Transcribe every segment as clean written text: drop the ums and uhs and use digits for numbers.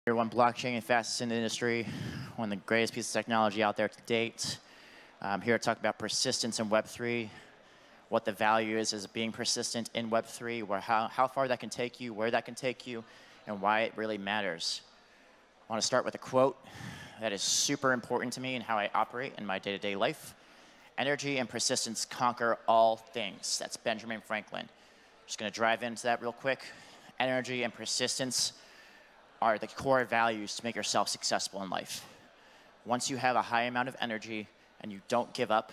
Year one blockchain and fastest in the industry, one of the greatest pieces of technology out there to date. I'm here to talk about persistence in Web3, what the value is being persistent in Web3, how far that can take you, where that can take you, and why it really matters. I want to start with a quote that is super important to me and how I operate in my day-to-day life. Energy and persistence conquer all things. That's Benjamin Franklin. Just going to drive into that real quick. Energy and persistence are the core values to make yourself successful in life. Once you have a high amount of energy and you don't give up,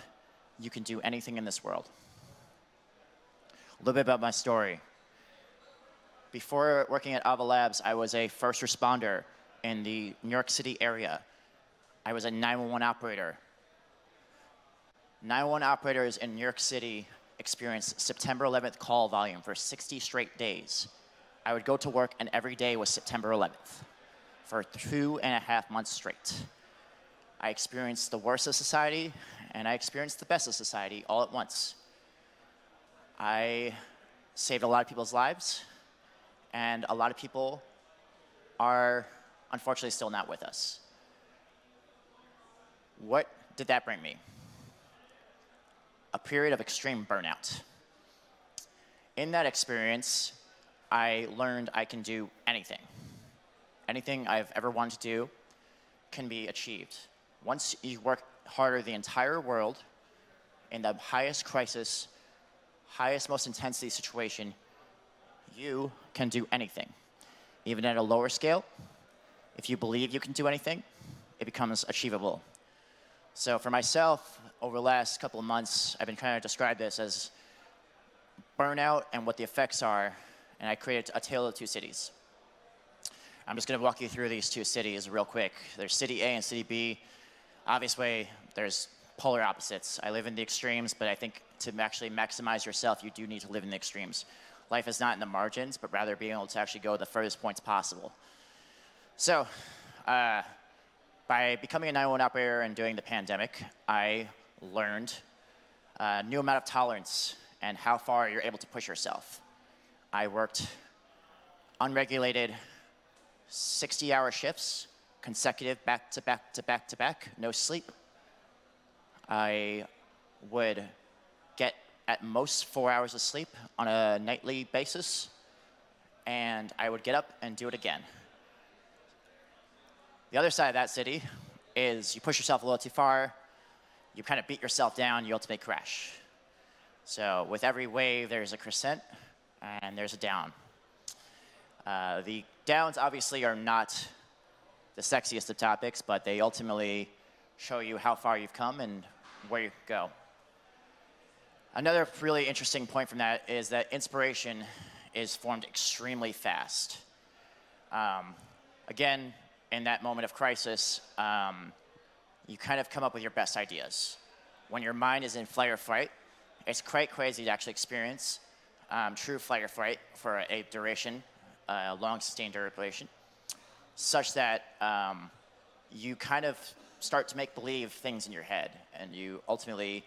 you can do anything in this world. A little bit about my story. Before working at Ava Labs, I was a first responder in the New York City area. I was a 911 operator. 911 operators in New York City experienced September 11th call volume for 60 straight days. I would go to work, and every day was September 11th for 2.5 months straight. I experienced the worst of society, and I experienced the best of society all at once. I saved a lot of people's lives, and a lot of people are unfortunately still not with us. What did that bring me? A period of extreme burnout. In that experience, I learned I can do anything. Anything I've ever wanted to do can be achieved. Once you work harder the entire world in the highest crisis, highest, most intensity situation, you can do anything. Even at a lower scale, if you believe you can do anything, it becomes achievable. So for myself, over the last couple of months, I've been trying to describe this as burnout and what the effects are, and I created A Tale of Two Cities. I'm just going to walk you through these two cities real quick. There's City A and City B. Obviously, there's polar opposites. I live in the extremes, but I think to actually maximize yourself, you do need to live in the extremes. Life is not in the margins, but rather being able to actually go the furthest points possible. So, by becoming a 911 operator and during the pandemic, I learned a new amount of tolerance and how far you're able to push yourself. I worked unregulated 60-hour shifts, consecutive back to back to back to back, no sleep. I would get at most 4 hours of sleep on a nightly basis, and I would get up and do it again. The other side of that city is you push yourself a little too far, you kind of beat yourself down, you ultimately crash. So with every wave, there's a crescent, and there's a down. The downs obviously are not the sexiest of topics, but they ultimately show you how far you've come and where you go. Another really interesting point from that is that inspiration is formed extremely fast. Again, in that moment of crisis, you kind of come up with your best ideas. When your mind is in flight or fright, it's quite crazy to actually experience true flight or fright for a duration, long sustained duration, such that you kind of start to make believe things in your head, and you ultimately,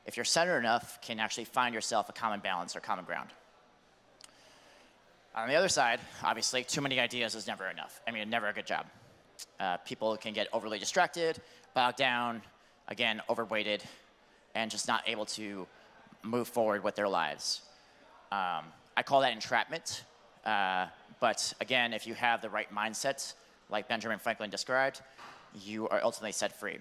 if you're centered enough, can actually find yourself a common balance or common ground. On the other side, obviously, too many ideas is never enough. I mean, never a good job. People can get overly distracted, bogged down, again, overweighted, and just not able to move forward with their lives. I call that entrapment. But again, if you have the right mindset, like Benjamin Franklin described, you are ultimately set free.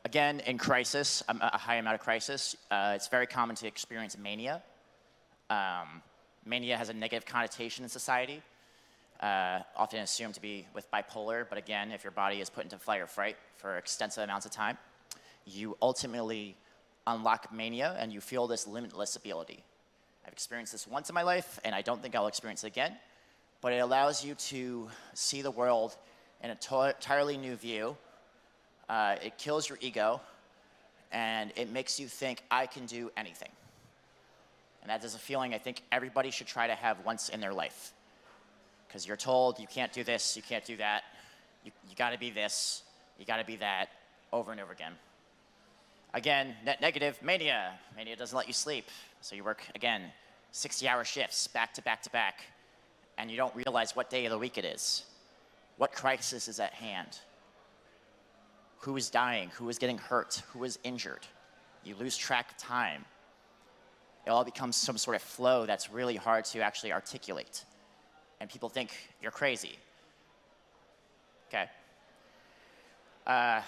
Again, in crisis, a high amount of crisis, it's very common to experience mania. Mania has a negative connotation in society, often assumed to be with bipolar, but again, if your body is put into fight or fright for extensive amounts of time, you ultimately unlock mania and you feel this limitless ability. I've experienced this once in my life, and I don't think I'll experience it again, but it allows you to see the world in an entirely new view. It kills your ego, and it makes you think, I can do anything. And that is a feeling I think everybody should try to have once in their life. Because you're told you can't do this, you can't do that, you gotta be this, you gotta be that, over and over again. Again, net negative, mania. Mania doesn't let you sleep. So you work, again, 60-hour shifts, back to back to back. and you don't realize what day of the week it is, what crisis is at hand, who is dying, who is getting hurt, who is injured. You lose track of time. It all becomes some sort of flow that's really hard to actually articulate. And people think you're crazy. Okay.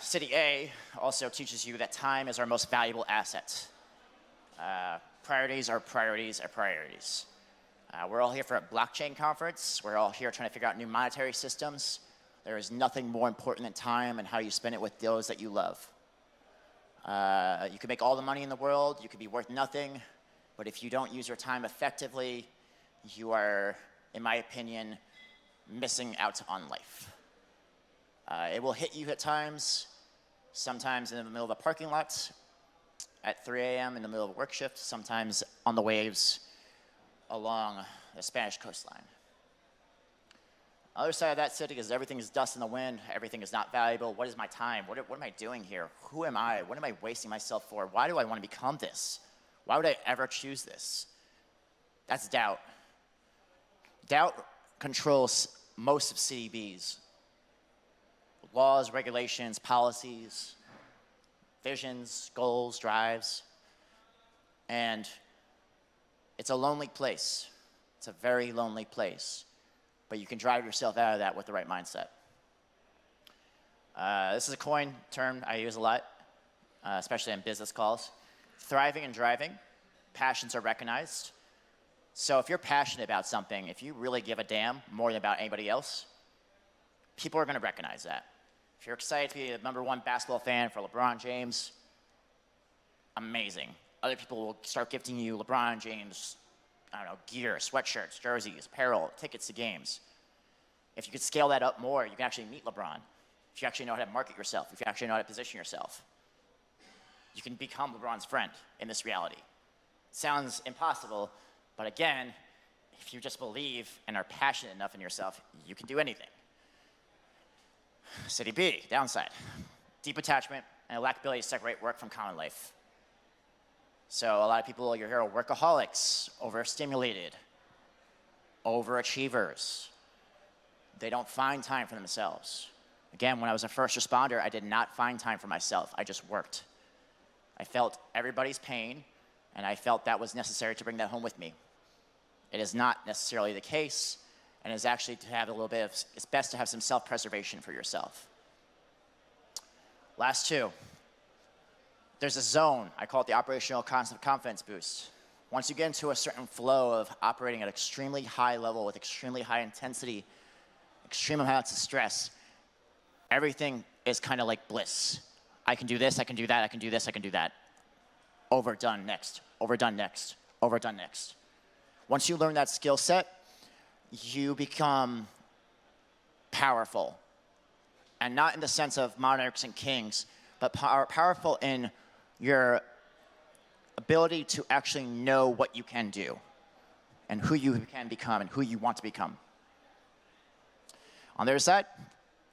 City A also teaches you that time is our most valuable asset. Priorities are priorities are priorities. We're all here for a blockchain conference. We're all here trying to figure out new monetary systems. There is nothing more important than time and how you spend it with those that you love. You can make all the money in the world. You could be worth nothing. But if you don't use your time effectively, you are, in my opinion, missing out on life. It will hit you at times, sometimes in the middle of a parking lot, at 3 a.m. in the middle of a work shift, sometimes on the waves along the Spanish coastline. On the other side of that city is everything is dust in the wind, everything is not valuable. What is my time? What am I doing here? Who am I? What am I wasting myself for? Why do I want to become this? Why would I ever choose this? That's doubt. Doubt controls most of CDBs. Laws, regulations, policies, visions, goals, drives. And it's a lonely place. It's a very lonely place. But you can drive yourself out of that with the right mindset. This is a coin term I use a lot, especially in business calls. Thriving and driving, passions are recognized. So if you're passionate about something, if you really give a damn more than about anybody else, people are going to recognize that. If you're excited to be the #1 basketball fan for LeBron James, amazing. Other people will start gifting you LeBron James, I don't know, gear, sweatshirts, jerseys, apparel, tickets to games. If you could scale that up more, you can actually meet LeBron. If you actually know how to market yourself, if you actually know how to position yourself, you can become LeBron's friend in this reality. Sounds impossible, but again, if you just believe and are passionate enough in yourself, you can do anything. City B, downside. Deep attachment and a lack of ability to separate work from common life. So a lot of people, you're here are workaholics, overstimulated, overachievers. They don't find time for themselves. Again, when I was a first responder, I did not find time for myself. I just worked. I felt everybody's pain, and I felt that was necessary to bring that home with me. It is not necessarily the case, and it's actually to have a little bit of, it's best to have some self-preservation for yourself. Last two. There's a zone, I call it the operational confidence boost. Once you get into a certain flow of operating at extremely high level with extremely high intensity, extreme amounts of stress, everything is kind of like bliss. I can do this, I can do that, I can do this, I can do that. Overdone next, overdone next, overdone next. Once you learn that skill set, you become powerful. And not in the sense of monarchs and kings, but powerful in your ability to actually know what you can do and who you can become and who you want to become. On the other side,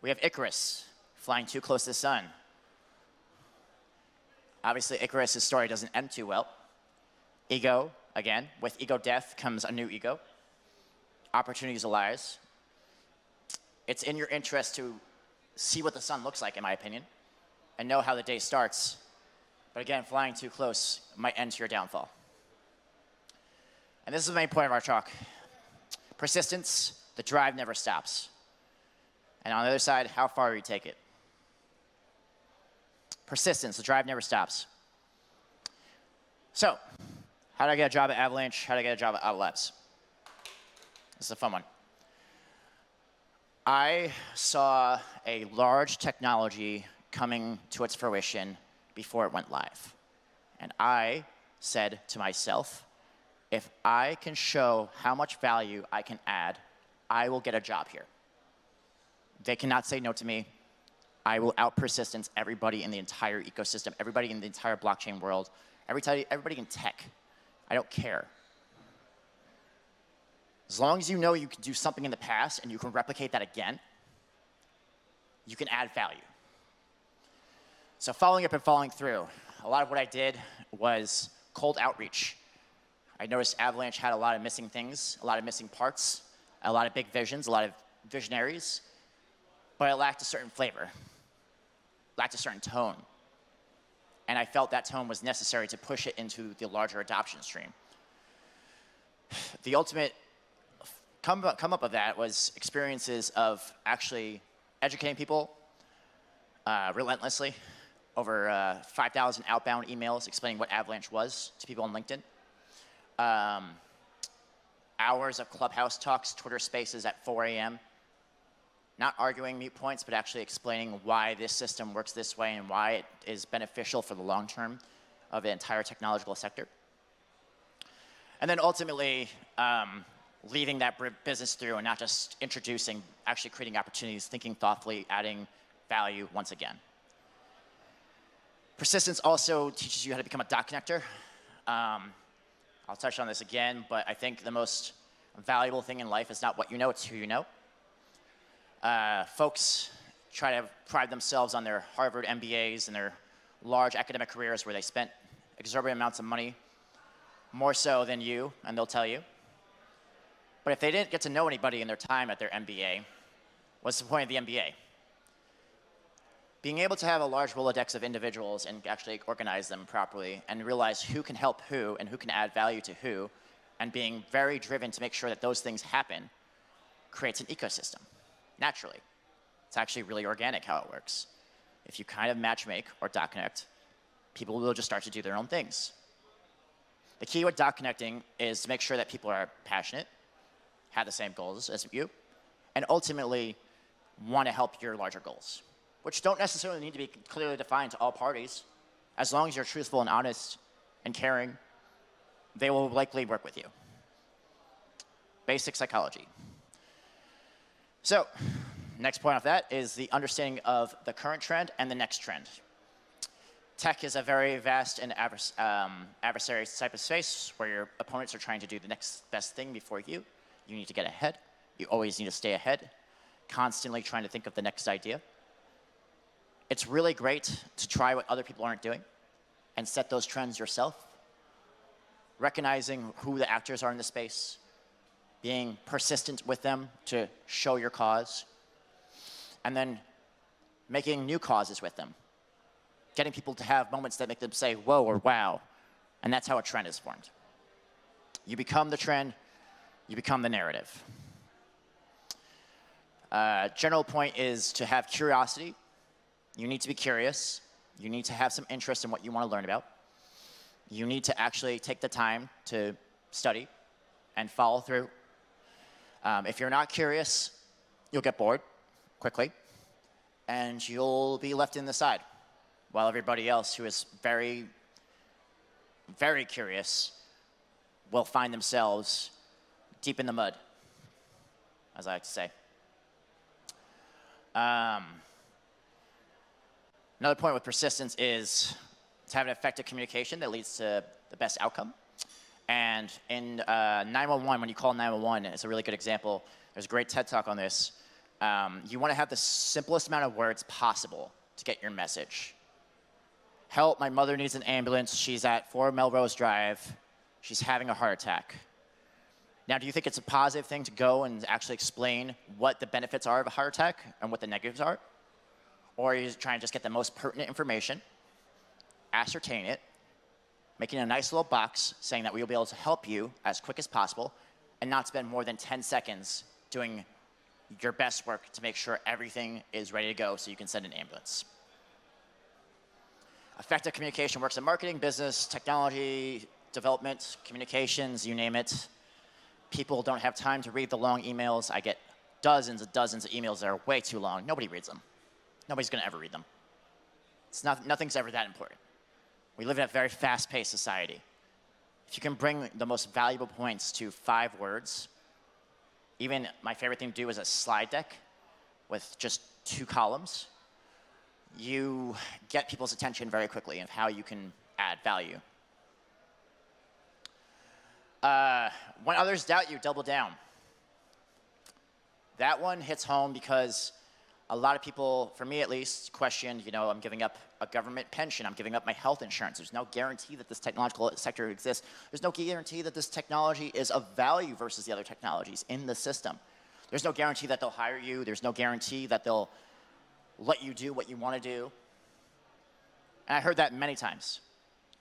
we have Icarus, flying too close to the sun. Obviously, Icarus' story doesn't end too well. Ego, again, with ego death comes a new ego. Opportunities arise. It's in your interest to see what the sun looks like, in my opinion, and know how the day starts. But again, flying too close might end to your downfall. And this is the main point of our talk. Persistence, the drive never stops. And on the other side, how far do you take it? Persistence, the drive never stops. So, how did I get a job at Avalanche? How did I get a job at Ava Labs? This is a fun one. I saw a large technology coming to its fruition before it went live. And I said to myself, if I can show how much value I can add, I will get a job here. They cannot say no to me. I will out-persistence everybody in the entire ecosystem, everybody in the entire blockchain world, everybody in tech. I don't care. As long as you know you can do something in the past and you can replicate that again, you can add value. So following up and following through, a lot of what I did was cold outreach. I noticed Avalanche had a lot of missing things, a lot of missing parts, a lot of big visions, a lot of visionaries, but it lacked a certain flavor, lacked a certain tone. And I felt that tone was necessary to push it into the larger adoption stream. The ultimate come up of that was experiences of actually educating people relentlessly, over 5,000 outbound emails explaining what Avalanche was to people on LinkedIn. Hours of Clubhouse talks, Twitter Spaces at 4 a.m. Not arguing mute points, but actually explaining why this system works this way and why it is beneficial for the long term of the entire technological sector. And then ultimately, leading that business through and not just introducing, actually creating opportunities, thinking thoughtfully, adding value once again. Persistence also teaches you how to become a dot connector. I'll touch on this again, but I think the most valuable thing in life is not what you know, it's who you know. Folks try to pride themselves on their Harvard MBAs and their large academic careers where they spent exorbitant amounts of money, more so than you, and they'll tell you. But if they didn't get to know anybody in their time at their MBA, what's the point of the MBA? Being able to have a large Rolodex of individuals and actually organize them properly and realize who can help who and who can add value to who, and being very driven to make sure that those things happen, creates an ecosystem, naturally. It's actually really organic how it works. If you kind of matchmake or dot connect, people will just start to do their own things. The key with dot connecting is to make sure that people are passionate, have the same goals as you, and ultimately want to help your larger goals, which don't necessarily need to be clearly defined to all parties. As long as you're truthful and honest and caring, they will likely work with you. Basic psychology. So, next point off that is the understanding of the current trend and the next trend. Tech is a very vast and adversary type of space where your opponents are trying to do the next best thing before you. You need to get ahead. You always need to stay ahead, constantly trying to think of the next idea. It's really great to try what other people aren't doing and set those trends yourself. Recognizing who the actors are in the space, being persistent with them to show your cause, and then making new causes with them. Getting people to have moments that make them say, whoa, or wow. And that's how a trend is formed. You become the trend, you become the narrative. General point is to have curiosity. You need to be curious. You need to have some interest in what you want to learn about. You need to actually take the time to study and follow through. If you're not curious, you'll get bored quickly, and you'll be left in the side, while everybody else who is very, very curious will find themselves deep in the mud, as I like to say. Another point with persistence is to have an effective communication that leads to the best outcome. And in 911, when you call 911, it's a really good example. There's a great TED Talk on this. You want to have the simplest amount of words possible to get your message. Help, my mother needs an ambulance. She's at 4 Melrose Drive. She's having a heart attack. Now, do you think it's a positive thing to go and actually explain what the benefits are of a heart attack and what the negatives are? Or are you trying to just get the most pertinent information, ascertain it, making a nice little box saying that we will be able to help you as quick as possible and not spend more than 10 seconds doing your best work to make sure everything is ready to go so you can send an ambulance? Effective communication works in marketing, business, technology, development, communications, you name it. People don't have time to read the long emails. I get dozens of emails that are way too long. Nobody reads them. Nobody's going to ever read them. Nothing's ever that important. We live in a very fast-paced society. If you can bring the most valuable points to 5 words, even my favorite thing to do is a slide deck with just 2 columns, you get people's attention very quickly of how you can add value. When others doubt you, double down. That one hits home because a lot of people, for me at least, questioned, I'm giving up a government pension, I'm giving up my health insurance. There's no guarantee that this technological sector exists. There's no guarantee that this technology is of value versus the other technologies in the system. There's no guarantee that they'll hire you. There's no guarantee that they'll let you do what you want to do. And I heard that many times,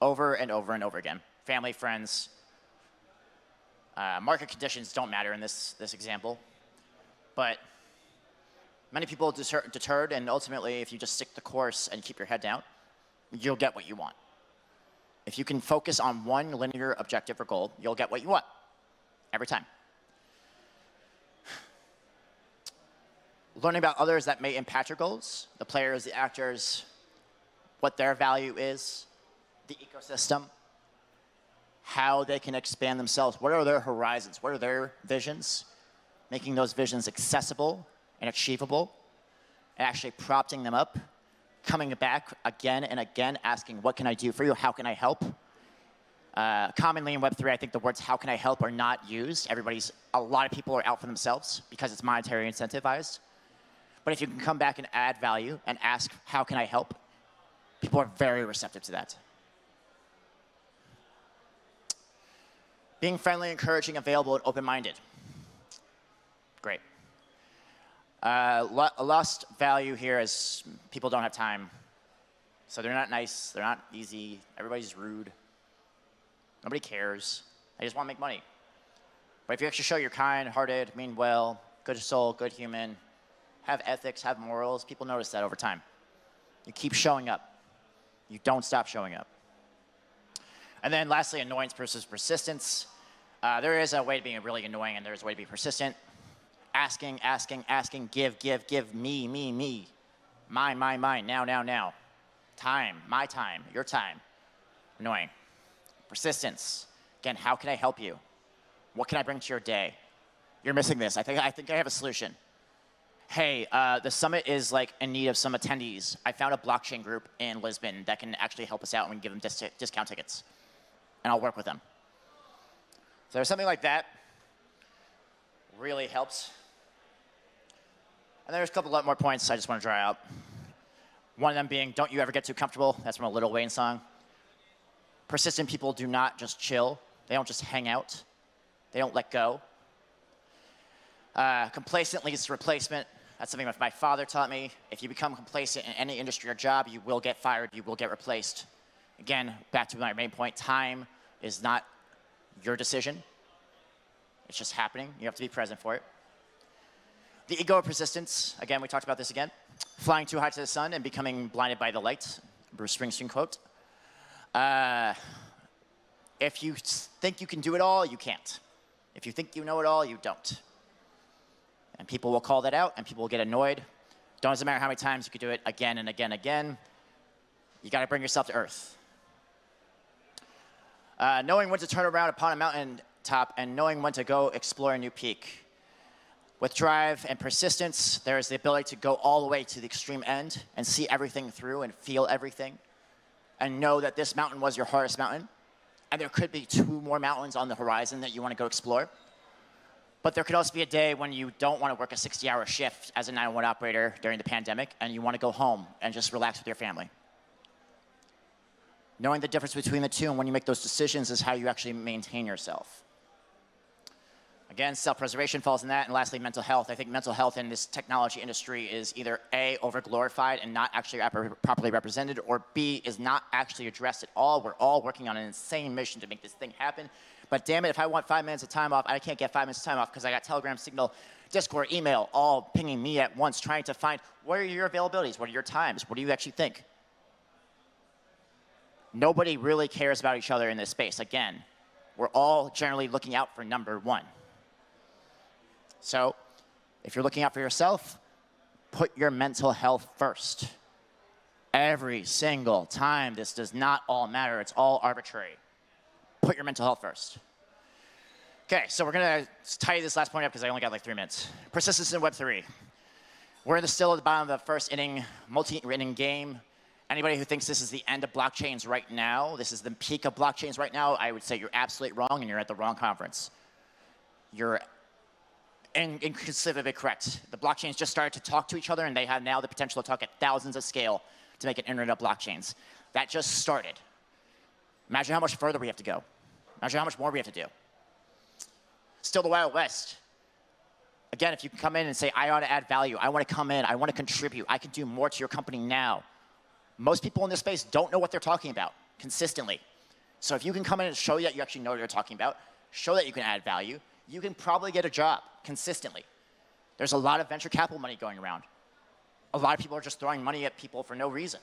over and over and over again. Family, friends. Market conditions don't matter in this example. But many people deterred, and ultimately, if you just stick the course and keep your head down, you'll get what you want. If you can focus on one linear objective or goal, you'll get what you want, every time. Learning about others that may impact your goals, the players, the actors, what their value is, the ecosystem, how they can expand themselves, what are their horizons, what are their visions, making those visions accessible and achievable, and actually prompting them up, coming back again and again, asking, what can I do for you? How can I help? Commonly in Web3, I think the words how can I help are not used. A lot of people are out for themselves because it's monetary incentivized. But if you can come back and add value and ask, how can I help? People are very receptive to that. Being friendly, encouraging, available, and open-minded. Great. Lost value here is people don't have time. So they're not nice, they're not easy, everybody's rude. Nobody cares. They just want to make money. But if you actually show you're kind-hearted, mean well, good soul, good human, have ethics, have morals, people notice that over time. You keep showing up. You don't stop showing up. And then lastly, annoyance versus persistence. There is a way to be really annoying, and there's a way to be persistent. Asking, give, me, mine, now. Time, my time, your time. Annoying. Persistence. Again, how can I help you? What can I bring to your day? You're missing this. I think I have a solution. Hey, the summit is like in need of some attendees. I found a blockchain group in Lisbon that can actually help us out and we can give them discount tickets. And I'll work with them. So there's something like that. Really helps. And there's a couple lot more points I just want to draw out. One of them being, don't you ever get too comfortable. That's from a Lil Wayne song. Persistent people do not just chill. They don't just hang out. They don't let go. Complacent leads to replacement. That's something that my father taught me. If you become complacent in any industry or job, you will get fired, you will get replaced. Again, back to my main point, time is not your decision. It's just happening. You have to be present for it. The ego of persistence, again, we talked about this again. Flying too high to the sun and becoming blinded by the light, Bruce Springsteen quote. If you think you can do it all, you can't. If you think you know it all, you don't. And people will call that out, and people will get annoyed. Doesn't matter how many times you could do it again and again and again. You got to bring yourself to earth. Knowing when to turn around upon a mountain top and knowing when to go explore a new peak. With drive and persistence, there is the ability to go all the way to the extreme end and see everything through and feel everything and know that this mountain was your hardest mountain. And there could be 2 more mountains on the horizon that you want to go explore. But there could also be a day when you don't want to work a 60-hour shift as a 911 operator during the pandemic, and you want to go home and just relax with your family. Knowing the difference between the two and when you make those decisions is how you actually maintain yourself. Again, self-preservation falls in that. And lastly, mental health. I think mental health in this technology industry is either A, over-glorified and not actually properly represented, or B, is not actually addressed at all. We're all working on an insane mission to make this thing happen. But damn it, if I want 5 minutes of time off, I can't get 5 minutes of time off because I got Telegram, Signal, Discord, email, all pinging me at once, trying to find what are your availabilities, what are your times, what do you actually think? Nobody really cares about each other in this space. Again, we're all generally looking out for number one. So if you're looking out for yourself, put your mental health first. Every single time, this does not all matter. It's all arbitrary. Put your mental health first. Okay, so we're going to tie this last point up because I only got like 3 minutes. Persistence in Web3. We're still at the bottom of the first inning, multi-inning game. Anybody who thinks this is the end of blockchains right now, this is the peak of blockchains right now, I would say you're absolutely wrong and you're at the wrong conference. You're inconceivably correct. The blockchains just started to talk to each other and they have now the potential to talk at thousands of scale to make an internet of blockchains. That just started. Imagine how much further we have to go. Imagine how much more we have to do. Still the Wild West. Again, if you can come in and say, I ought to add value, I want to come in, I want to contribute, I can do more to your company now. Most people in this space don't know what they're talking about consistently. So if you can come in and show that you actually know what you're talking about, show that you can add value, you can probably get a job consistently. There's a lot of venture capital money going around. A lot of people are just throwing money at people for no reason.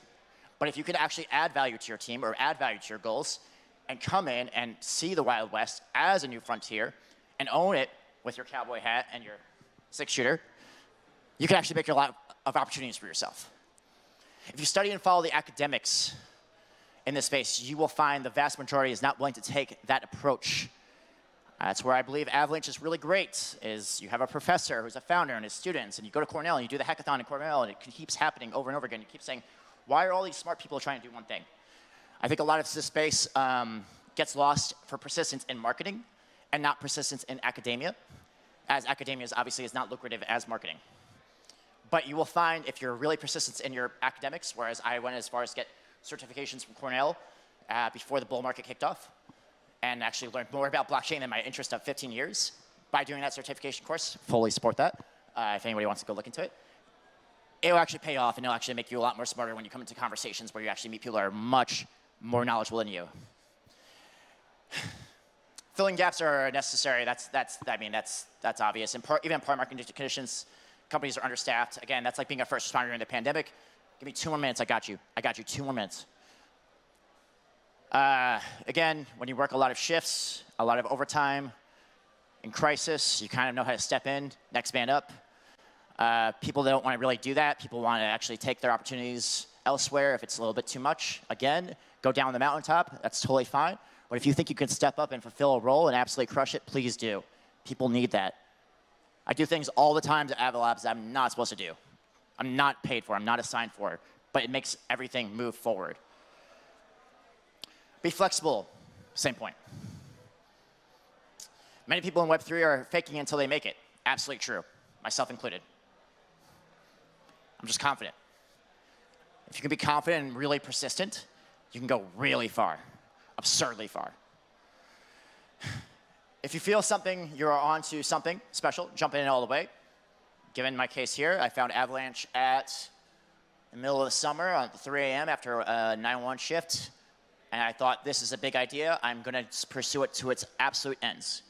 But if you can actually add value to your team or add value to your goals and come in and see the Wild West as a new frontier and own it with your cowboy hat and your six-shooter, you can actually make a lot of opportunities for yourself. If you study and follow the academics in this space, you will find the vast majority is not willing to take that approach. That's where I believe Avalanche is really great, is you have a professor who's a founder and his students, and you go to Cornell and you do the hackathon in Cornell, and it keeps happening over and over again. You keep saying, why are all these smart people trying to do one thing? I think a lot of this space gets lost for persistence in marketing and not persistence in academia, as academia is obviously is not lucrative as marketing. But you will find if you're really persistent in your academics, whereas I went as far as get certifications from Cornell before the bull market kicked off, and actually learned more about blockchain than my interest of 15 years by doing that certification course. Fully support that, if anybody wants to go look into it. It'll actually pay off, and it'll actually make you a lot more smarter when you come into conversations where you actually meet people that are much more knowledgeable than you. Filling gaps are necessary. That's obvious. Even in part market conditions, companies are understaffed. Again, that's like being a first responder during the pandemic. Give me 2 more minutes, I got you. I got you, 2 more minutes. Again, when you work a lot of shifts, a lot of overtime, in crisis, you kind of know how to step in, next man up. People don't want to really do that. People want to actually take their opportunities elsewhere if it's a little bit too much. Again, go down the mountaintop, that's totally fine. But if you think you can step up and fulfill a role and absolutely crush it, please do. People need that. I do things all the time to Ava Labs that I'm not supposed to do. I'm not paid for, I'm not assigned for, but it makes everything move forward. Be flexible, same point. Many people in Web3 are faking until they make it. Absolutely true, myself included. I'm just confident. If you can be confident and really persistent, you can go really far, absurdly far. If you feel something, you're onto something special, jump in all the way. Given my case here, I found Avalanche at the middle of the summer at 3 a.m. after a 9-1 shift. And I thought, this is a big idea. I'm going to pursue it to its absolute ends.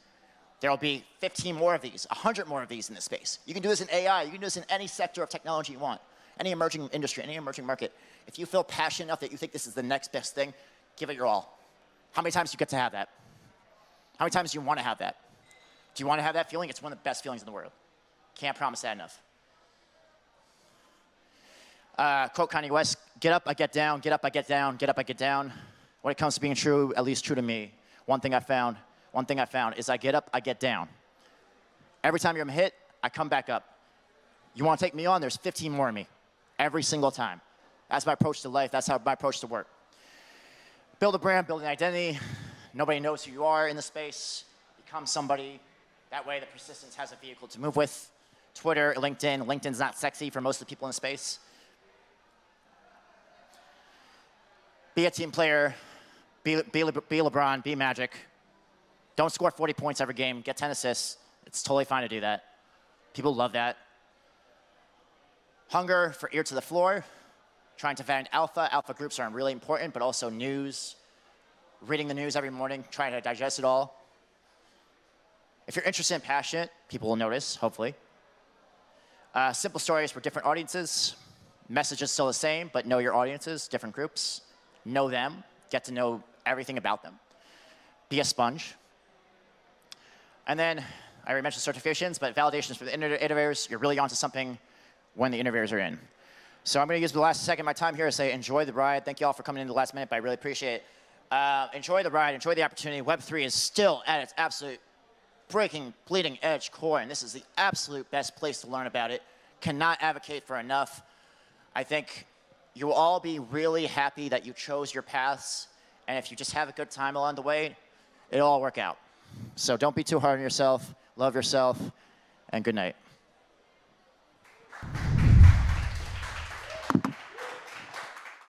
There will be 15 more of these, 100 more of these in this space. You can do this in AI. You can do this in any sector of technology you want, any emerging industry, any emerging market. If you feel passionate enough that you think this is the next best thing, give it your all. How many times do you get to have that? How many times do you want to have that? Do you want to have that feeling? It's one of the best feelings in the world. Can't promise that enough. Quote Kanye West, get up, I get down, get up, I get down, get up, I get down. When it comes to being true, at least true to me, one thing I found is I get up, I get down. Every time you're hit, I come back up. You want to take me on? There's 15 more of me. Every single time. That's my approach to life. That's how my approach to work. Build a brand, build an identity. Nobody knows who you are in the space. Become somebody. That way the persistence has a vehicle to move with. Twitter, LinkedIn. LinkedIn's not sexy for most of the people in the space. Be a team player. Be LeBron. Be Magic. Don't score 40 points every game. Get 10 assists. It's totally fine to do that. People love that. Hunger for ear to the floor. Trying to find alpha. Alpha groups are really important, but also news. Reading the news every morning, trying to digest it all. If you're interested and passionate, people will notice, hopefully. Simple stories for different audiences. Message is still the same, but know your audiences, different groups. Know them. Get to know everything about them. Be a sponge. And then, I already mentioned certifications, but validations for the innovators. You're really onto something when the innovators are in. So I'm going to use the last second of my time here to say enjoy the ride. Thank you all for coming in the last minute, but I really appreciate it. Enjoy the ride. Enjoy the opportunity. Web3 is still at its absolute breaking, bleeding edge core, and this is the absolute best place to learn about it. Cannot advocate for enough. I think you will all be really happy that you chose your paths, and if you just have a good time along the way, it'll all work out. So don't be too hard on yourself. Love yourself, and good night.